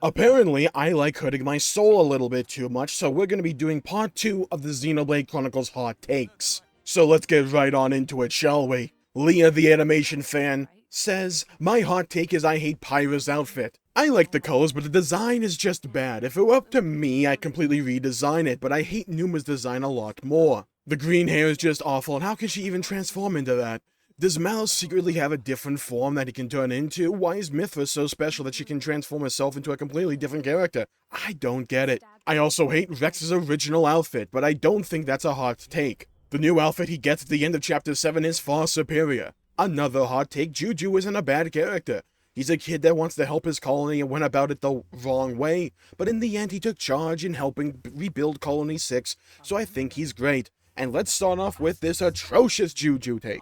Apparently, I like hurting my soul a little bit too much, so we're going to be doing part 2 of the Xenoblade Chronicles hot takes. So let's get right on into it, shall we? Leah, the animation fan, says, my hot take is I hate Pyra's outfit. I like the colors, but the design is just bad. If it were up to me, I'd completely redesign it, but I hate Numa's design a lot more. The green hair is just awful, and how can she even transform into that? Does Mallow secretly have a different form that he can turn into? Why is Mithra so special that she can transform herself into a completely different character? I don't get it. I also hate Rex's original outfit, but I don't think that's a hot take. The new outfit he gets at the end of Chapter 7 is far superior. Another hot take, Juju isn't a bad character. He's a kid that wants to help his colony and went about it the wrong way, but in the end he took charge in helping rebuild Colony 6, so I think he's great. And let's start off with this atrocious Juju take.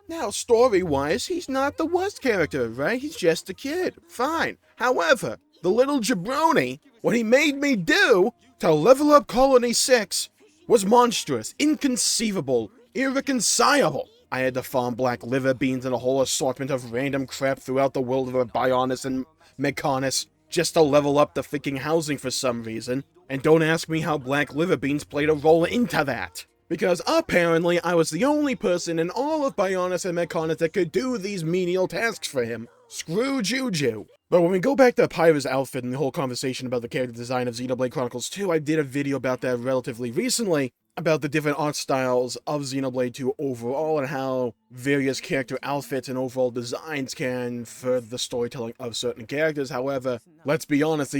Now, story-wise, he's not the worst character, right? He's just a kid. Fine. However, the little jabroni, what he made me do to level up Colony 6 was monstrous, inconceivable, irreconcilable. I had to farm black liver beans and a whole assortment of random crap throughout the world of Bionis and Mechonis just to level up the freaking housing for some reason. And don't ask me how black liver beans played a role into that. Because apparently I was the only person in all of Bionis and Mechonis that could do these menial tasks for him. Screw Juju. But when we go back to Pyra's outfit and the whole conversation about the character design of Xenoblade Chronicles 2, I did a video about that relatively recently, about the different art styles of Xenoblade 2 overall and how various character outfits and overall designs can further the storytelling of certain characters. However, let's be honest,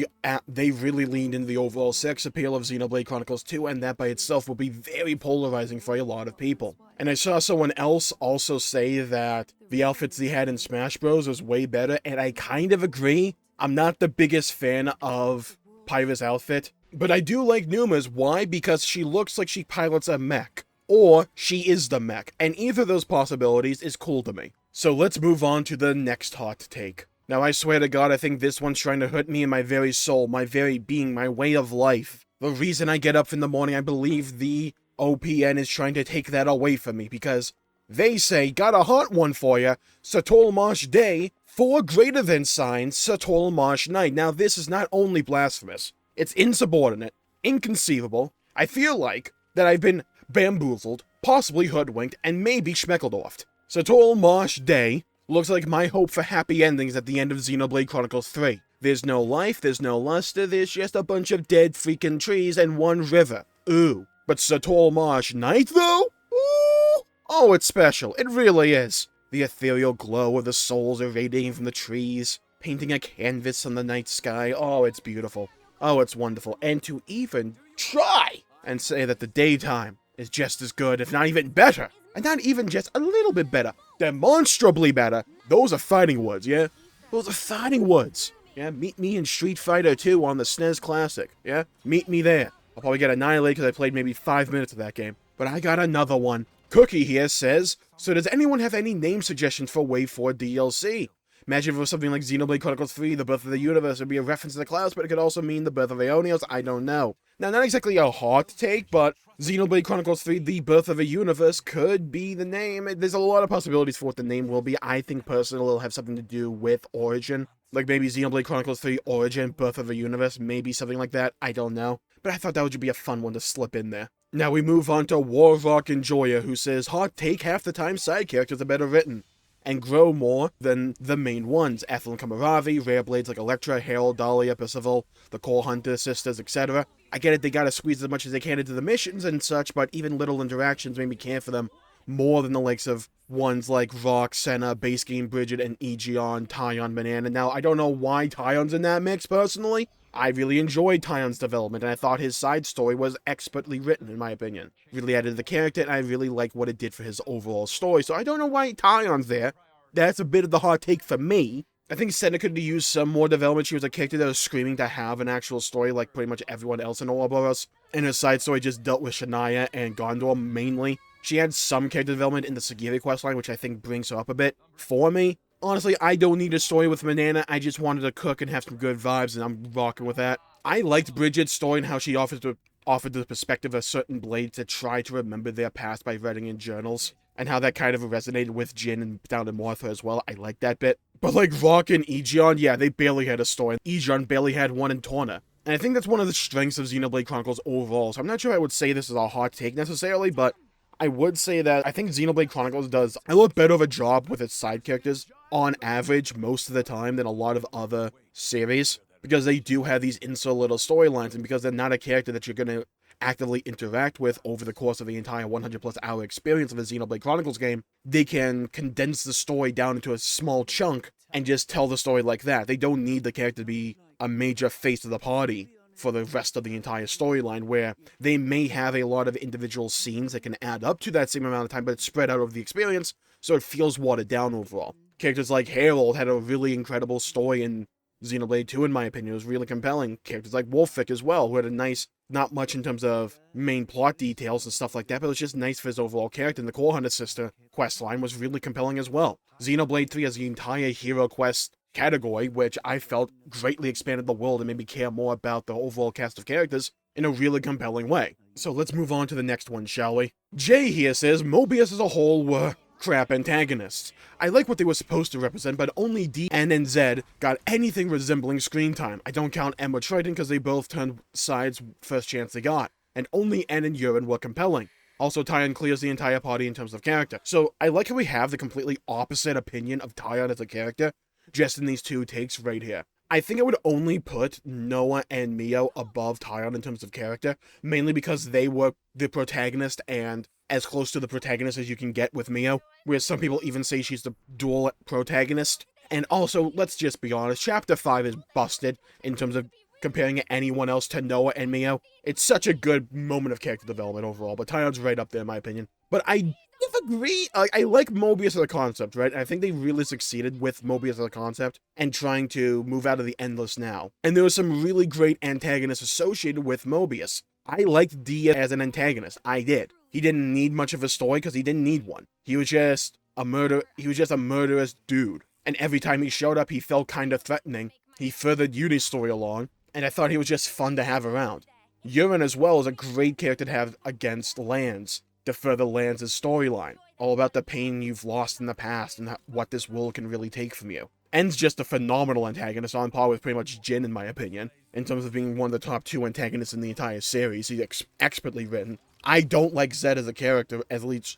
they really leaned into the overall sex appeal of Xenoblade Chronicles 2, and that by itself will be very polarizing for a lot of people. And I saw someone else also say that the outfits they had in Smash Bros. Was way better, and I kind of agree. I'm not the biggest fan of Pyra's outfit, but I do like Numa's. Why? Because she looks like she pilots a mech. Or she is the mech. And either of those possibilities is cool to me. So let's move on to the next hot take. Now I swear to God, I think this one's trying to hurt me in my very soul, my very being, my way of life. The reason I get up in the morning, I believe the OPN is trying to take that away from me. Because they say, got a hot one for ya, Sartol Marsh Day, 4 greater than signs, Sartol Marsh Night. Now this is not only blasphemous, it's insubordinate, inconceivable. I feel like that I've been bamboozled, possibly hoodwinked, and maybe schmeckledorfed. Sartol Marsh Day looks like my hope for happy endings at the end of Xenoblade Chronicles 3. There's no life, there's no luster, there's just a bunch of dead freaking trees and one river. Ooh. But Sartol Marsh Night, though? Ooh! Oh, it's special. It really is. The ethereal glow of the souls irradiating from the trees, painting a canvas on the night sky. Oh, it's beautiful. Oh, it's wonderful. And to even try and say that the daytime is just as good, if not even better, and not even just a little bit better, demonstrably better, those are fighting words, yeah? Those are fighting words. Yeah, meet me in Street Fighter 2 on the SNES Classic, yeah? Meet me there. I'll probably get annihilated because I played maybe 5 minutes of that game. But I got another one. Cookie here says, so does anyone have any name suggestions for Wave 4 DLC? Imagine if it was something like Xenoblade Chronicles 3, The Birth of the Universe. It would be a reference to the clouds, but it could also mean The Birth of Aeonios. I don't know. Now, not exactly a hot take, but Xenoblade Chronicles 3, The Birth of a Universe could be the name. There's a lot of possibilities for what the name will be. I think personally it'll have something to do with Origin. Like maybe Xenoblade Chronicles 3, Origin, Birth of a Universe, maybe something like that. I don't know. But I thought that would be a fun one to slip in there. Now we move on to Warrock Enjoyer, who says, hot take, half the time side characters are better written and grow more than the main ones. Ethel and Kamaravi, rare blades like Electra, Harold, Dahlia, Percival, the Core Hunter sisters, etc. I get it, they gotta squeeze as much as they can into the missions and such, but even little interactions made me care for them more than the likes of ones like Rock, Senna, Base Game Bridget, and Aegeon, Tyon, Banana. Now, I don't know why Tyon's in that mix, personally. I really enjoyed Tyon's development, and I thought his side story was expertly written, in my opinion. Really added to the character, and I really like what it did for his overall story, so I don't know why Tyon's there. That's a bit of the hot take for me. I think Senna could use some more development. She was a character that was screaming to have an actual story like pretty much everyone else in Ouroboros, and her side story just dealt with Shania and Gondor mainly. She had some character development in the Sagiri questline, which I think brings her up a bit. For me, honestly, I don't need a story with Banana. I just wanted to cook and have some good vibes, and I'm rocking with that. I liked Bridget's story and how she offered the perspective of certain blades to try to remember their past by writing in journals, and how that kind of resonated with Jin and down to Martha as well. I like that bit. But like Rock and Aegeon, yeah, they barely had a story. Aegeon barely had one in Torna. And I think that's one of the strengths of Xenoblade Chronicles overall. So I'm not sure I would say this is a hot take necessarily, but I would say that I think Xenoblade Chronicles does a little better of a job with its side characters on average most of the time than a lot of other series, because they do have these insert little storylines, and because they're not a character that you're going to actively interact with over the course of the entire 100 plus hour experience of a Xenoblade Chronicles game, they can condense the story down into a small chunk and just tell the story like that. They don't need the character to be a major face of the party for the rest of the entire storyline, where they may have a lot of individual scenes that can add up to that same amount of time, but it's spread out over the experience, so it feels watered down overall. Characters like Harold had a really incredible story in Xenoblade 2, in my opinion. It was really compelling. Characters like Wolfik as well, who had a nice, not much in terms of main plot details and stuff like that, but it was just nice for his overall character. And the Core Hunter sister questline was really compelling as well. Xenoblade 3 has the entire hero quest category, which I felt greatly expanded the world and made me care more about the overall cast of characters in a really compelling way. So let's move on to the next one, shall we? Jay here says, Mobius as a whole were crap antagonists. I like what they were supposed to represent, but only D, N, and Z got anything resembling screen time. I don't count M or Triton because they both turned sides first chance they got. And only N and Urine were compelling. Also, Tyon clears the entire party in terms of character. So I like how we have the completely opposite opinion of Tyon as a character, just in these two takes right here. I think I would only put Noah and Mio above Tyon in terms of character, mainly because they were the protagonist and as close to the protagonist as you can get with Mio, whereas some people even say she's the dual protagonist. And also, let's just be honest, Chapter 5 is busted in terms of comparing anyone else to Noah and Mio. It's such a good moment of character development overall, but Tyon's right up there in my opinion. But I disagree. I like Mobius as a concept, right? And I think they really succeeded with Mobius as a concept and trying to move out of the endless now. And there was some really great antagonists associated with Mobius. I liked D as an antagonist. I did. He didn't need much of a story because he didn't need one. He was just a murderous dude. And every time he showed up, he felt kind of threatening. He furthered Yuri's story along, and I thought he was just fun to have around. Urine as well is a great character to have against Lance, to further Lance's storyline. All about the pain you've lost in the past and what this world can really take from you. En's just a phenomenal antagonist, on par with pretty much Jin in my opinion, in terms of being one of the top 2 antagonists in the entire series. He's expertly written. I don't like Zed as a character, at least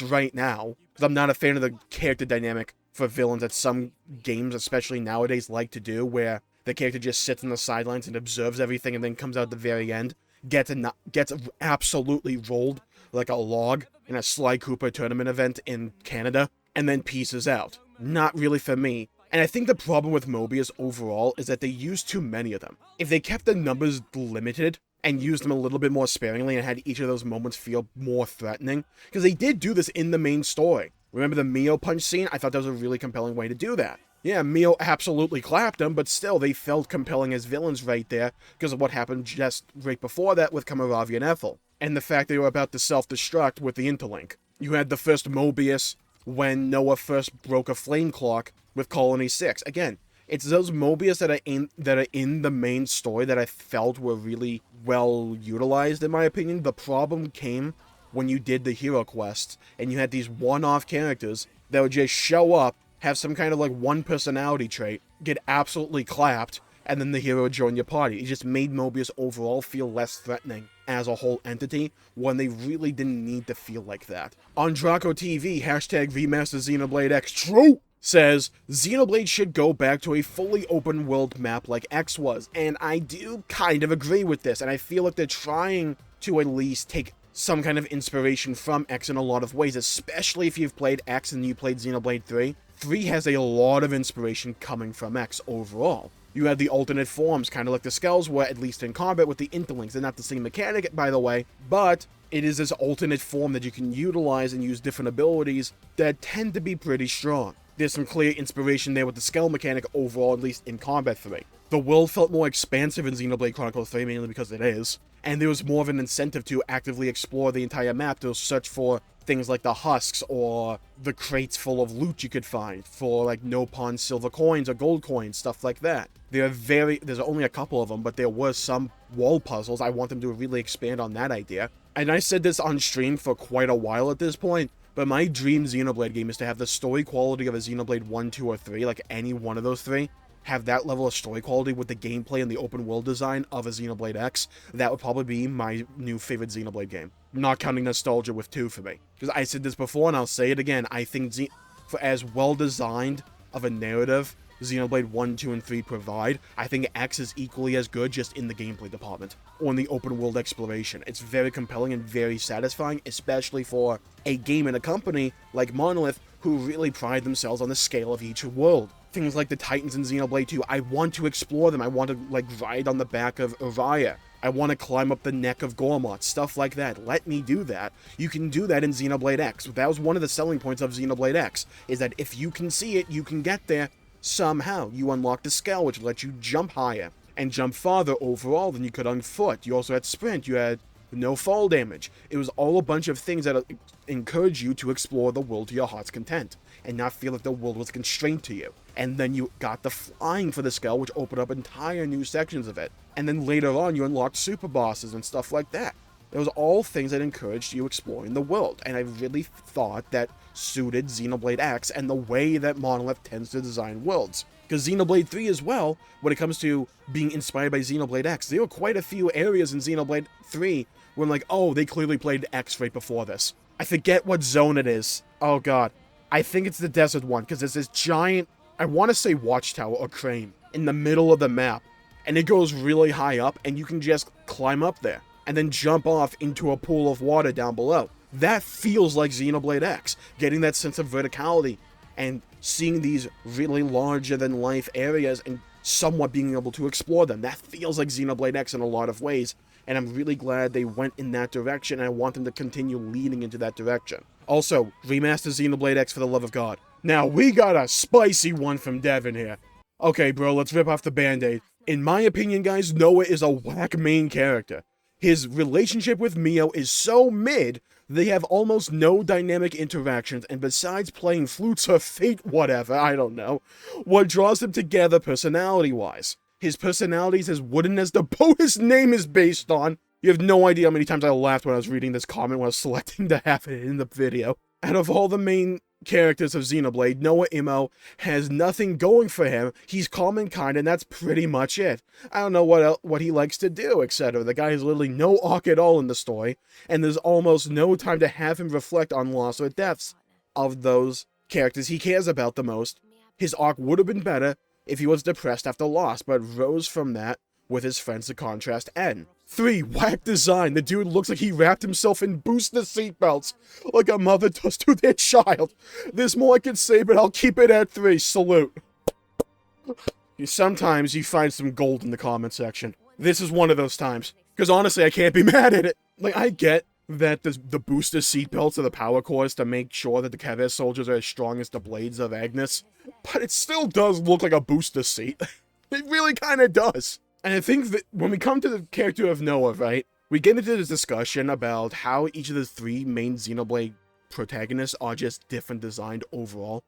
right now, because I'm not a fan of the character dynamic for villains that some games, especially nowadays, like to do, where the character just sits on the sidelines and observes everything and then comes out at the very end, gets absolutely rolled like a log in a Sly Cooper tournament event in Canada, and then pieces out. Not really for me. And I think the problem with Mobius overall is that they use too many of them. If they kept the numbers limited and used them a little bit more sparingly and had each of those moments feel more threatening, because they did do this in the main story. Remember the Mio punch scene? I thought that was a really compelling way to do that. Yeah, Mio absolutely clapped him, but still, they felt compelling as villains right there because of what happened just right before that with Kamaravi and Ethel. And the fact they were about to self-destruct with the Interlink. You had the first Mobius when Noah first broke a flame clock with Colony 6. Again, it's those Mobius that are in the main story that I felt were really well utilized, in my opinion. The problem came when you did the hero quests, and you had these one-off characters that would just show up, have some kind of like one personality trait, get absolutely clapped, and then the hero would join your party. It just made Mobius overall feel less threatening as a whole entity, when they really didn't need to feel like that. On Draco TV, hashtag Remaster Xenoblade X True says, Xenoblade should go back to a fully open world map like X was, and I do kind of agree with this, and I feel like they're trying to at least take some kind of inspiration from X in a lot of ways, especially if you've played X and you played Xenoblade 3. 3 has a lot of inspiration coming from X overall. You have the alternate forms, kind of like the Skells were, at least in combat with the Interlinks. They're not the same mechanic, by the way, but it is this alternate form that you can utilize and use different abilities that tend to be pretty strong. There's some clear inspiration there with the Skell mechanic overall, at least in Combat 3. The world felt more expansive in Xenoblade Chronicles 3, mainly because it is, and there was more of an incentive to actively explore the entire map to search for things like the husks or the crates full of loot you could find for like no pawn silver coins or gold coins, stuff like that. There's only a couple of them, but there were some wall puzzles. I want them to really expand on that idea. And I said this on stream for quite a while at this point, but my dream Xenoblade game is to have the story quality of a Xenoblade 1, 2, or 3, like any one of those three, have that level of story quality with the gameplay and the open world design of a Xenoblade X. That would probably be my new favorite Xenoblade game. Not counting nostalgia with 2 for me. Because I said this before and I'll say it again, I think for as well designed of a narrative Xenoblade 1, 2, and 3 provide, I think X is equally as good just in the gameplay department, or in the open world exploration. It's very compelling and very satisfying, especially for a game and a company like Monolith, who really pride themselves on the scale of each world. Things like the Titans in Xenoblade 2, I want to explore them, I want to like ride on the back of Uriah, I want to climb up the neck of Gormott, stuff like that. Let me do that. You can do that in Xenoblade X. That was one of the selling points of Xenoblade X, is that if you can see it, you can get there. Somehow, you unlocked a skill which lets you jump higher and jump farther overall than you could on foot. You also had sprint, you had no fall damage. It was all a bunch of things that encourage you to explore the world to your heart's content and not feel like the world was constrained to you. And then you got the flying for the skill, which opened up entire new sections of it. And then later on, you unlocked super bosses and stuff like that. It was all things that encouraged you exploring the world, and I really thought that suited Xenoblade X and the way that Monolith tends to design worlds. Because Xenoblade 3 as well, when it comes to being inspired by Xenoblade X, there were quite a few areas in Xenoblade 3 where I'm like, oh, they clearly played X right before this. I forget what zone it is. Oh god. I think it's the desert one, because there's this giant, I want to say watchtower or crane, in the middle of the map. And it goes really high up, and you can just climb up there and then jump off into a pool of water down below. That feels like Xenoblade X, getting that sense of verticality and seeing these really larger-than-life areas and somewhat being able to explore them. That feels like Xenoblade X in a lot of ways, and I'm really glad they went in that direction, and I want them to continue leading into that direction. Also, remaster Xenoblade X for the love of God. Now, we got a spicy one from Devin here. Okay, bro, let's rip off the band-aid. In my opinion, guys, Noah is a whack main character. His relationship with Mio is so mid, they have almost no dynamic interactions, and besides playing flutes or fate whatever, I don't know, what draws them together personality-wise? His personality is as wooden as the boat his name is based on. You have no idea how many times I laughed when I was reading this comment when I was selecting to have it in the video. Out of all the main characters of Xenoblade, Noah and Mio has nothing going for him. He's calm and kind, and that's pretty much it. I don't know what he likes to do, etc. The guy has literally no arc at all in the story, and there's almost no time to have him reflect on loss or deaths of those characters he cares about the most. His arc would have been better if he was depressed after loss, but rose from that with his friends to contrast N. 3. Whack design. The dude looks like he wrapped himself in booster seatbelts, like a mother does to their child. There's more I can say, but I'll keep it at 3. Salute. Sometimes you find some gold in the comment section. This is one of those times. Because honestly, I can't be mad at it. Like, I get that the booster seatbelts are the power cores to make sure that the Keves soldiers are as strong as the blades of Agnes, but it still does look like a booster seat. It really kind of does. And I think that when we come to the character of Noah, right, we get into this discussion about how each of the 3 main Xenoblade protagonists are just differently designed overall.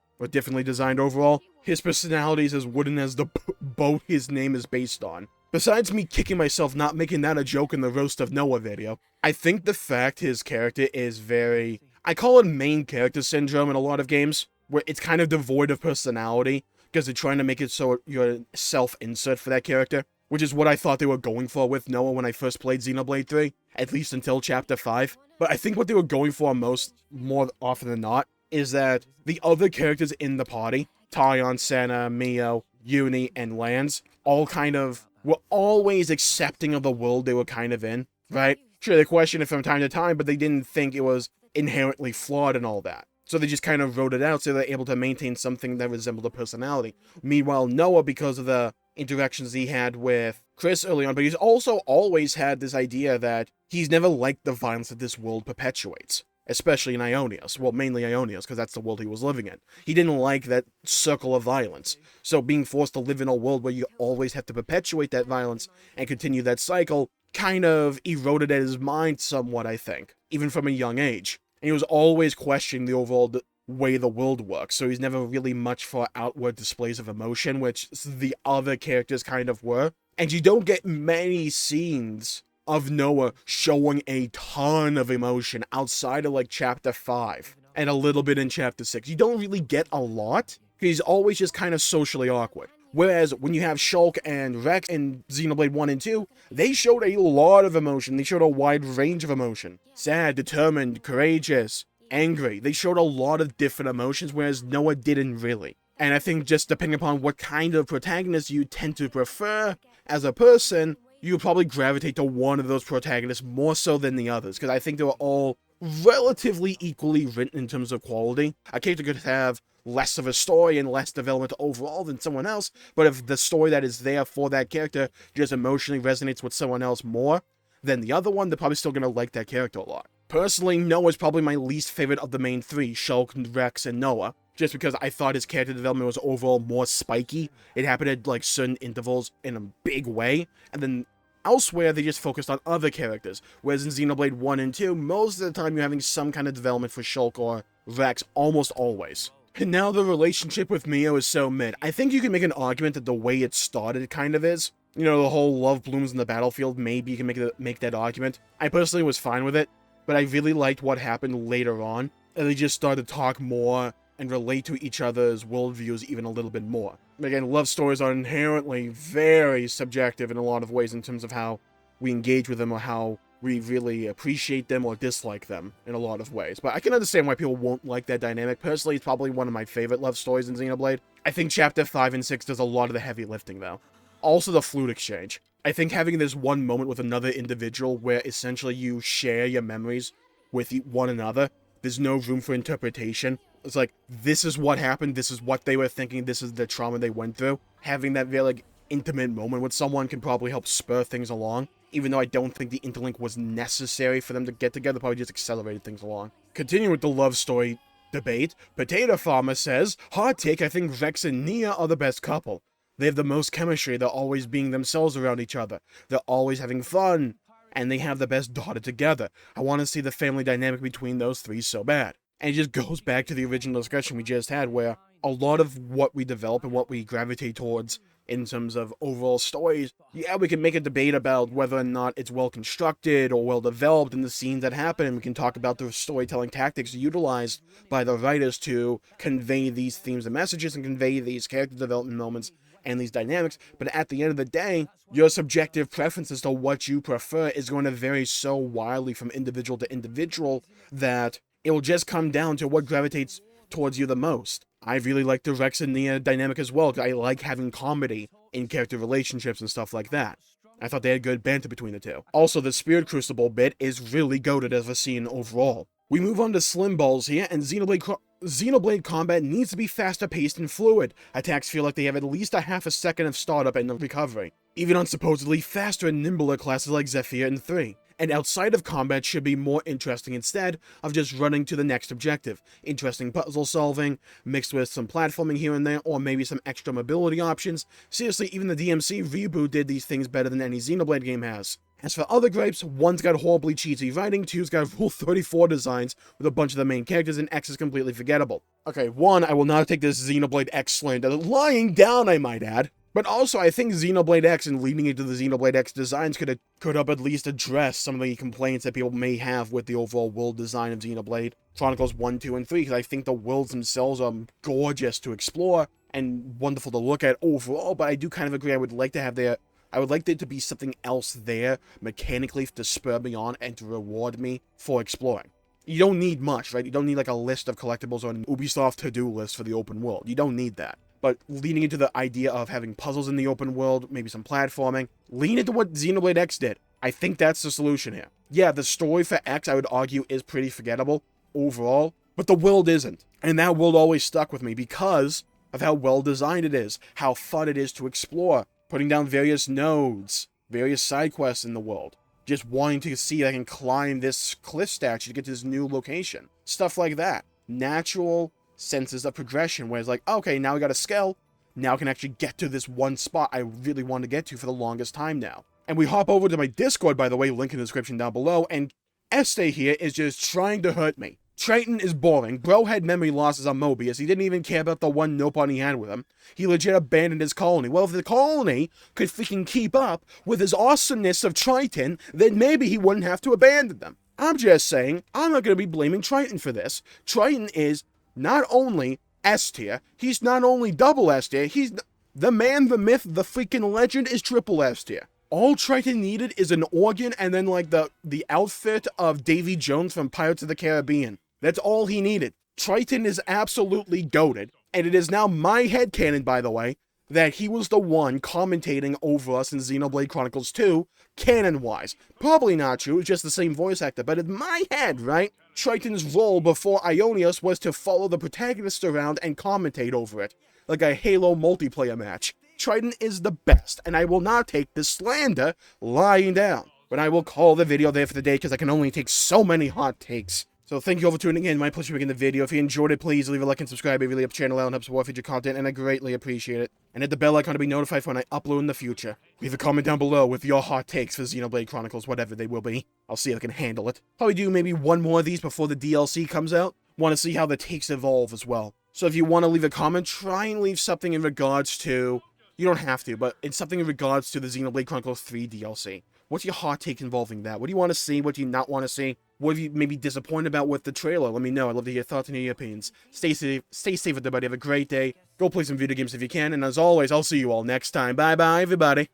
His personality is as wooden as the boat his name is based on. Besides me kicking myself not making that a joke in the Roast of Noah video, I think the fact his character is very, I call it main character syndrome in a lot of games, where it's kind of devoid of personality, because they're trying to make it so you're self-insert for that character. Which is what I thought they were going for with Noah when I first played Xenoblade 3, at least until Chapter 5. But I think what they were going for more often than not, is that the other characters in the party, Tyon, Senna, Mio, Uni, and Lance, all kind of were always accepting of the world they were kind of in, right? Sure, they questioned it from time to time, but they didn't think it was inherently flawed and all that. So they just kind of wrote it out so they're able to maintain something that resembled a personality. Meanwhile, Noah, because of the interactions he had with Chris early on, but he's also always had this idea that he's never liked the violence that this world perpetuates, especially in Ionios. Well, mainly Ionios, because that's the world he was living in. He didn't like that circle of violence. So being forced to live in a world where you always have to perpetuate that violence and continue that cycle kind of eroded at his mind somewhat, I think, even from a young age. And he was always questioning the overall way the world works, so he's never really much for outward displays of emotion, which the other characters kind of were. And you don't get many scenes of Noah showing a ton of emotion outside of like Chapter 5. and a little bit in Chapter 6. You don't really get a lot, because he's always just kind of socially awkward. Whereas when you have Shulk and Rex in Xenoblade 1 and 2, they showed a lot of emotion. They showed a wide range of emotion. Sad, determined, courageous, angry. They showed a lot of different emotions, whereas Noah didn't really. And I think just depending upon what kind of protagonist you tend to prefer as a person, you'll probably gravitate to one of those protagonists more so than the others, because I think they were all relatively equally written in terms of quality. A character could have less of a story and less development overall than someone else, but if the story that is there for that character just emotionally resonates with someone else more than the other one, they're probably still going to like that character a lot. Personally, Noah's probably my least favorite of the main three, Shulk, Rex, and Noah, just because I thought his character development was overall more spiky. It happened at like certain intervals in a big way, and then elsewhere they just focused on other characters, whereas in Xenoblade 1 and 2, most of the time you're having some kind of development for Shulk or Rex, almost always. And now the relationship with Mio is so mid. I think you can make an argument that the way it started kind of is. You know, the whole love blooms in the battlefield, maybe you can make that argument. I personally was fine with it, but I really liked what happened later on, and they just started to talk more and relate to each other's worldviews even a little bit more. Again, love stories are inherently very subjective in a lot of ways in terms of how we engage with them or how we really appreciate them or dislike them in a lot of ways. But I can understand why people won't like that dynamic. Personally, it's probably one of my favorite love stories in Xenoblade. I think Chapter 5 and 6 does a lot of the heavy lifting, though. Also, the flute exchange. I think having this one moment with another individual where essentially you share your memories with one another, there's no room for interpretation. It's like, this is what happened, this is what they were thinking, this is the trauma they went through. Having that very, like, intimate moment with someone can probably help spur things along, even though I don't think the interlink was necessary for them to get together, probably just accelerated things along. Continuing with the love story debate, Potato Farmer says, hot take, I think Rex and Nia are the best couple. They have the most chemistry, they're always being themselves around each other, they're always having fun, and they have the best daughter together. I want to see the family dynamic between those three so bad. And it just goes back to the original discussion we just had, where a lot of what we develop and what we gravitate towards in terms of overall stories, yeah, we can make a debate about whether or not it's well constructed or well developed in the scenes that happen, and we can talk about the storytelling tactics utilized by the writers to convey these themes and messages and convey these character development moments and these dynamics, but at the end of the day, your subjective preference as to what you prefer is going to vary so wildly from individual to individual that it will just come down to what gravitates towards you the most. I really like the Rex and Nia dynamic as well, because I like having comedy in character relationships and stuff like that. I thought they had good banter between the two. Also, the Spirit Crucible bit is really goated as a scene overall. We move on to Slim Balls here, and Xenoblade combat needs to be faster paced and fluid. Attacks feel like they have at least a half a second of startup and recovery, even on supposedly faster and nimbler classes like Zephyr and 3. And outside of combat should be more interesting instead of just running to the next objective. Interesting puzzle solving, mixed with some platforming here and there, or maybe some extra mobility options. Seriously, even the DMC reboot did these things better than any Xenoblade game has. As for other gripes, 1's got horribly cheesy writing, 2's got Rule 34 designs with a bunch of the main characters, and X is completely forgettable. Okay, 1, I will not take this Xenoblade X slander lying down, I might add. But also, I think Xenoblade X and leading into the Xenoblade X designs could have at least addressed some of the complaints that people may have with the overall world design of Xenoblade Chronicles 1, 2, and 3, because I think the worlds themselves are gorgeous to explore and wonderful to look at overall, but I do kind of agree I would like there to be something else there mechanically to spur me on and to reward me for exploring. You don't need much, right? You don't need like a list of collectibles or an Ubisoft to-do list for the open world. You don't need that. But leaning into the idea of having puzzles in the open world, maybe some platforming, lean into what Xenoblade X did. I think that's the solution here. Yeah, the story for X, I would argue, is pretty forgettable overall, but the world isn't. And that world always stuck with me because of how well designed it is, how fun it is to explore, putting down various nodes, various side quests in the world, just wanting to see if I can climb this cliff statue to get to this new location. Stuff like that. Natural senses of progression, where it's like, okay, now we got a skill, now I can actually get to this one spot I really want to get to for the longest time now. And we hop over to my Discord, by the way, link in the description down below, and Este here is just trying to hurt me. Triton is boring. Bro had memory losses on Mobius. He didn't even care about the one Nopon he had with him. He legit abandoned his colony. Well, if the colony could freaking keep up with his awesomeness of Triton, then maybe he wouldn't have to abandon them. I'm just saying, I'm not going to be blaming Triton for this. Triton is not only S tier, he's not only double S tier, he's the man, the myth, the freaking legend is triple S tier. All Triton needed is an organ and then like the outfit of Davy Jones from Pirates of the Caribbean. That's all he needed. Triton is absolutely goated, and it is now my headcanon, by the way, that he was the one commentating over us in Xenoblade Chronicles 2, canon-wise. Probably not true, it's just the same voice actor, but in my head, right? Triton's role before Ionios was to follow the protagonist around and commentate over it, like a Halo multiplayer match. Triton is the best, and I will not take this slander lying down. But I will call the video there for the day, because I can only take so many hot takes. So thank you all for tuning in. My pleasure making the video. If you enjoyed it, please leave a like and subscribe. It really helps the channel out and helps support future content, and I greatly appreciate it. And hit the bell icon to be notified for when I upload in the future. Leave a comment down below with your hot takes for Xenoblade Chronicles, whatever they will be. I'll see if I can handle it. Probably do maybe one more of these before the DLC comes out. Want to see how the takes evolve as well. So if you want to leave a comment, try and leave something in regards to... You don't have to, but it's something in regards to the Xenoblade Chronicles 3 DLC. What's your hot take involving that? What do you want to see? What do you not want to see? What have you maybe disappointed about with the trailer? Let me know. I'd love to hear your thoughts and hear your opinions. Stay safe everybody. Have a great day. Go play some video games if you can. And as always, I'll see you all next time. Bye-bye, everybody.